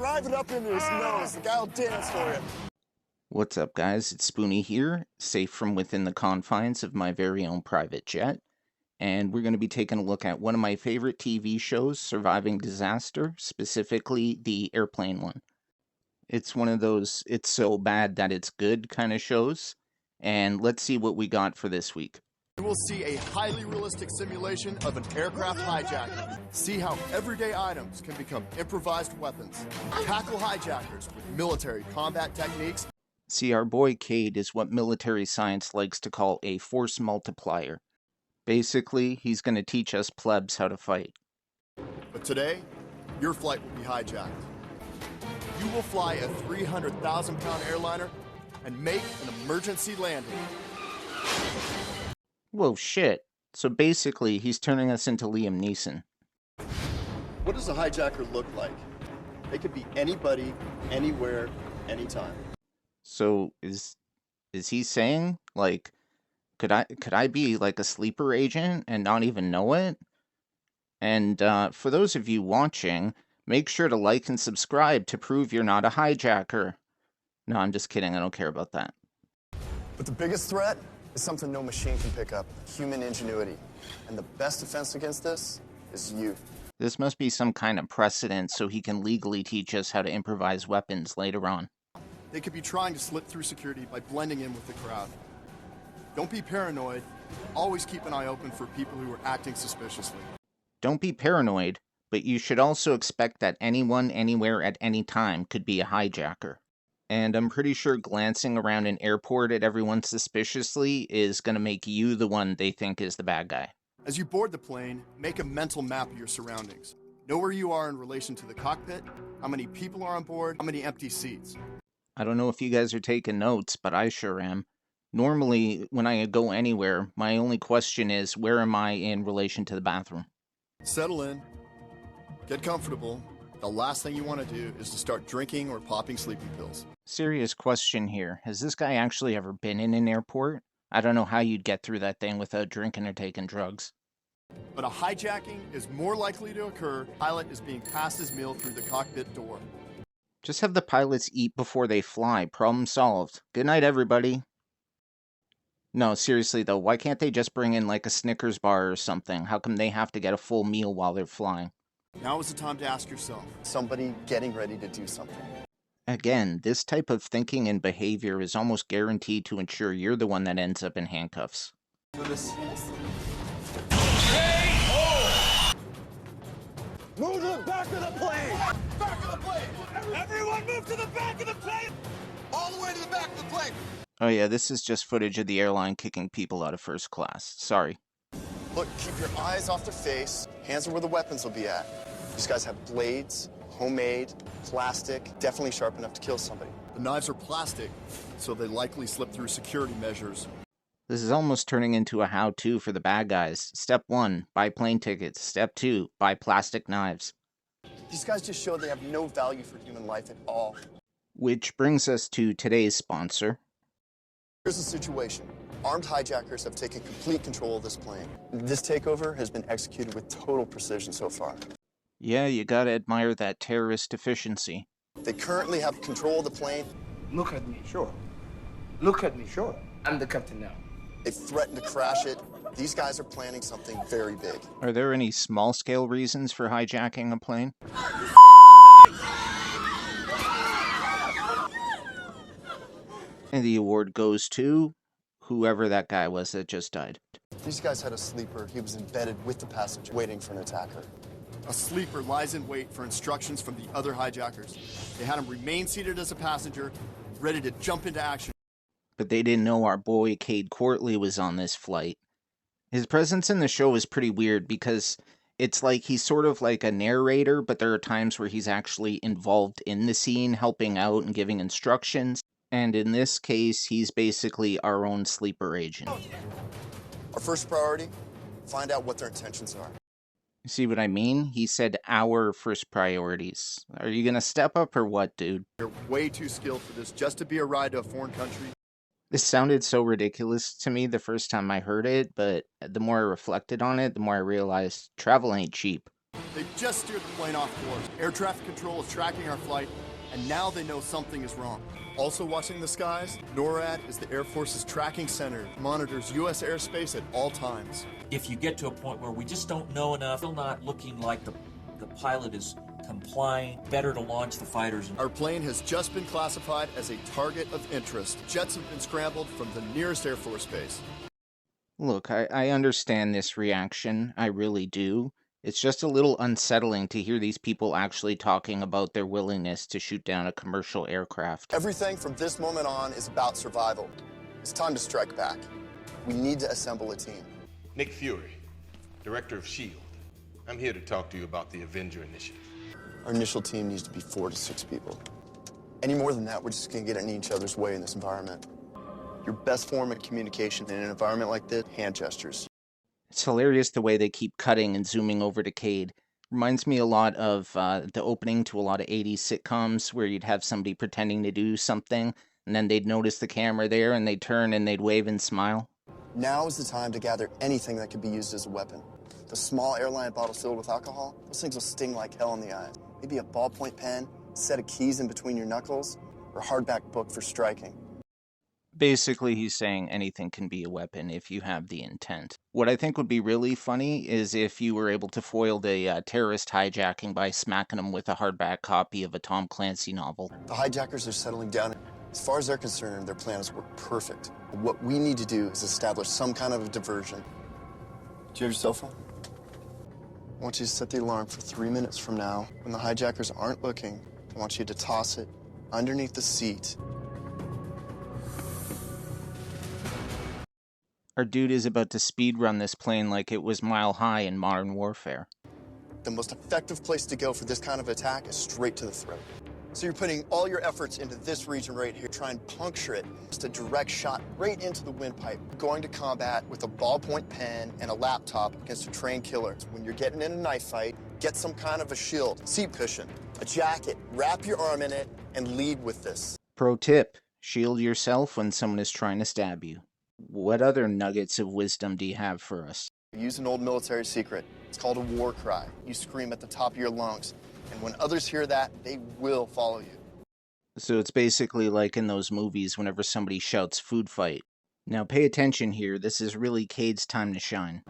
drive it up into his nose. The guy will dance for you. What's up, guys? It's Spoonie here, safe from within the confines of my very own private jet. And we're going to be taking a look at one of my favorite TV shows, Surviving Disaster, specifically the airplane one. It's one of those it's so bad that it's good kind of shows. And let's see what we got for this week. You will see a highly realistic simulation of an aircraft hijack. See how everyday items can become improvised weapons. Tackle hijackers with military combat techniques. See, our boy Cade is what military science likes to call a force multiplier. Basically, he's going to teach us plebs how to fight. But today, your flight will be hijacked. You will fly a 300,000-pound airliner and make an emergency landing. Whoa, shit. So basically, he's turning us into Liam Neeson. What does a hijacker look like? They could be anybody, anywhere, anytime. So is he saying, like, could I be like a sleeper agent and not even know it? And for those of you watching, make sure to like and subscribe to prove you're not a hijacker. No, I'm just kidding. I don't care about that. But the biggest threat is something no machine can pick up: human ingenuity. And the best defense against this is you. This must be some kind of precedent so he can legally teach us how to improvise weapons later on. They could be trying to slip through security by blending in with the crowd. Don't be paranoid. Always keep an eye open for people who are acting suspiciously. Don't be paranoid, but you should also expect that anyone, anywhere, at any time could be a hijacker. And I'm pretty sure glancing around an airport at everyone suspiciously is going to make you the one they think is the bad guy. As you board the plane, make a mental map of your surroundings. Know where you are in relation to the cockpit, how many people are on board, how many empty seats. I don't know if you guys are taking notes, but I sure am. Normally, when I go anywhere, my only question is, where am I in relation to the bathroom? Settle in. Get comfortable. The last thing you want to do is to start drinking or popping sleeping pills. Serious question here. Has this guy actually ever been in an airport? I don't know how you'd get through that thing without drinking or taking drugs. But a hijacking is more likely to occur. The pilot is being passed his meal through the cockpit door. Just have the pilots eat before they fly. Problem solved. Good night, everybody. No, seriously though, why can't they just bring in like a Snickers bar or something? How come they have to get a full meal while they're flying? Now is the time to ask yourself. Somebody getting ready to do something. Again, this type of thinking and behavior is almost guaranteed to ensure you're the one that ends up in handcuffs. Do this. Move to the back of the plane! Back of the plane! Everyone move to the back of the plane! All the way to the back of the plane! Oh yeah, this is just footage of the airline kicking people out of first class. Sorry. Look, keep your eyes off their face. Hands are where the weapons will be at. These guys have blades, homemade, plastic, definitely sharp enough to kill somebody. The knives are plastic, so they likely slip through security measures. This is almost turning into a how-to for the bad guys. Step 1, buy plane tickets. Step 2, buy plastic knives. These guys just show they have no value for human life at all. Which brings us to today's sponsor. Here's the situation. Armed hijackers have taken complete control of this plane. This takeover has been executed with total precision so far. Yeah, you gotta admire that terrorist efficiency. They currently have control of the plane. Look at me, sure. Look at me, sure. I'm the captain now. They threatened to crash it. These guys are planning something very big. Are there any small-scale reasons for hijacking a plane? And the award goes to whoever that guy was that just died. These guys had a sleeper. He was embedded with the passenger, waiting for an attacker. A sleeper lies in wait for instructions from the other hijackers. They had him remain seated as a passenger, ready to jump into action. But they didn't know our boy Cade Courtley was on this flight. His presence in the show is pretty weird because it's like he's sort of like a narrator, but there are times where he's actually involved in the scene, helping out and giving instructions. And in this case, he's basically our own sleeper agent. Our first priority, find out what their intentions are. See what I mean? He said our first priorities. Are you gonna step up or what, dude? You're way too skilled for this just to be a ride to a foreign country. This sounded so ridiculous to me the first time I heard it, but the more I reflected on it, the more I realized travel ain't cheap. They just steered the plane off course. Air traffic control is tracking our flight, and now they know something is wrong. Also watching the skies, NORAD is the Air Force's tracking center, monitors U.S. airspace at all times. If you get to a point where we just don't know enough, still not looking like the pilot is complying, better to launch the fighters. Our plane has just been classified as a target of interest. Jets have been scrambled from the nearest Air Force base. Look, I understand this reaction. I really do. It's just a little unsettling to hear these people actually talking about their willingness to shoot down a commercial aircraft. Everything from this moment on is about survival. It's time to strike back. We need to assemble a team. Nick Fury, Director of S.H.I.E.L.D. I'm here to talk to you about the Avenger Initiative. Our initial team needs to be 4 to 6 people. Any more than that, we're just gonna get in each other's way in this environment. Your best form of communication in an environment like this, hand gestures. It's hilarious the way they keep cutting and zooming over to Cade. Reminds me a lot of the opening to a lot of 80s sitcoms where you'd have somebody pretending to do something, and then they'd notice the camera there, and they'd turn and they'd wave and smile. Now is the time to gather anything that could be used as a weapon. The small airline bottles filled with alcohol, those things will sting like hell in the eyes. Maybe a ballpoint pen, a set of keys in between your knuckles, or a hardback book for striking. Basically, he's saying anything can be a weapon if you have the intent. What I think would be really funny is if you were able to foil the terrorist hijacking by smacking them with a hardback copy of a Tom Clancy novel. The hijackers are settling down. As far as they're concerned, their plan has worked perfect. What we need to do is establish some kind of a diversion. Do you have your cell phone? I want you to set the alarm for 3 minutes from now. When the hijackers aren't looking, I want you to toss it underneath the seat. Our dude is about to speed run this plane like it was Mile High in Modern Warfare. The most effective place to go for this kind of attack is straight to the throat. So you're putting all your efforts into this region right here. Try and puncture it. Just a direct shot right into the windpipe. Going to combat with a ballpoint pen and a laptop against a trained killer. When you're getting in a knife fight, get some kind of a shield, seat cushion, a jacket, wrap your arm in it, and lead with this. Pro tip, shield yourself when someone is trying to stab you. What other nuggets of wisdom do you have for us? Use an old military secret. It's called a war cry. You scream at the top of your lungs. And when others hear that, they will follow you. So it's basically like in those movies whenever somebody shouts food fight. Now pay attention here, this is really Cade's time to shine.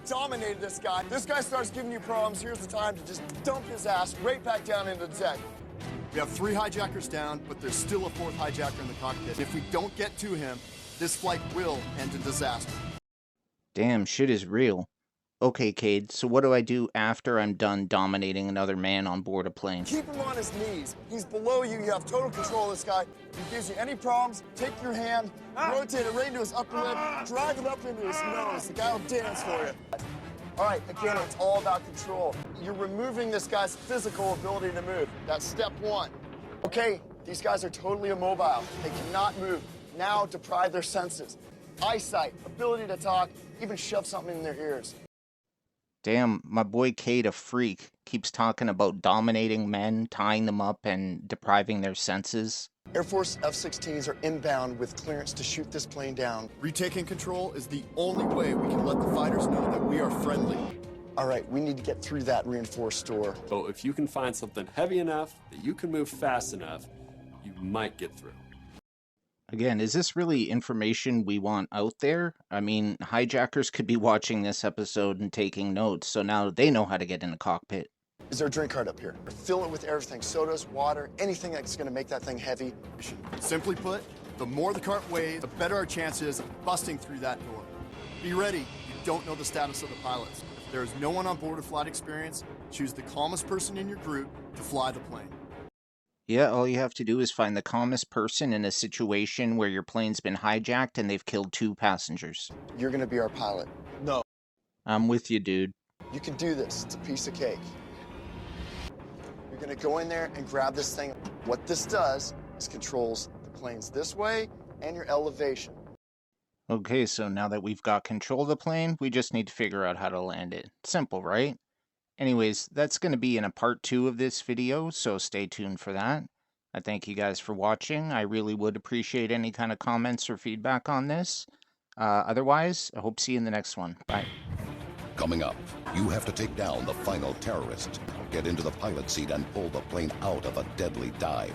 Dominated this guy. This guy starts giving you problems. Here's the time to just dump his ass right back down into the deck. We have 3 hijackers down, but there's still a 4th hijacker in the cockpit. If we don't get to him, this flight will end in disaster. Damn, shit is real. Okay, Cade, so what do I do after I'm done dominating another man on board a plane? Keep him on his knees. He's below you. You have total control of this guy. If he gives you any problems, take your hand, rotate it right into his upper lip, drive it up into his nose. The guy will dance for you. All right, again, it's all about control. You're removing this guy's physical ability to move. That's step 1. Okay, these guys are totally immobile. They cannot move. Now deprive their senses. Eyesight, ability to talk, even shove something in their ears. Damn, my boy Cade, a freak, keeps talking about dominating men, tying them up, and depriving their senses. Air Force F-16s are inbound with clearance to shoot this plane down. Retaking control is the only way we can let the fighters know that we are friendly. All right, we need to get through that reinforced door. So if you can find something heavy enough that you can move fast enough, you might get through. Again, is this really information we want out there? I mean, hijackers could be watching this episode and taking notes, so now they know how to get in a cockpit. Is there a drink cart up here? Fill it with everything, sodas, water, anything that's gonna make that thing heavy. Simply put, the more the cart weighs, the better our chances of busting through that door. Be ready, you don't know the status of the pilots. If there is no one on board with flight experience, choose the calmest person in your group to fly the plane. Yeah, all you have to do is find the calmest person in a situation where your plane's been hijacked and they've killed 2 passengers. You're gonna be our pilot. No. I'm with you, dude. You can do this, it's a piece of cake. You're gonna go in there and grab this thing. What this does is controls the planes this way and your elevation. Okay, so now that we've got control of the plane, we just need to figure out how to land it. Simple, right? Anyways, that's going to be in a part 2 of this video, so stay tuned for that. I thank you guys for watching. I really would appreciate any kind of comments or feedback on this. Otherwise, I hope to see you in the next one. Bye. Coming up, you have to take down the final terrorist, get into the pilot seat and pull the plane out of a deadly dive.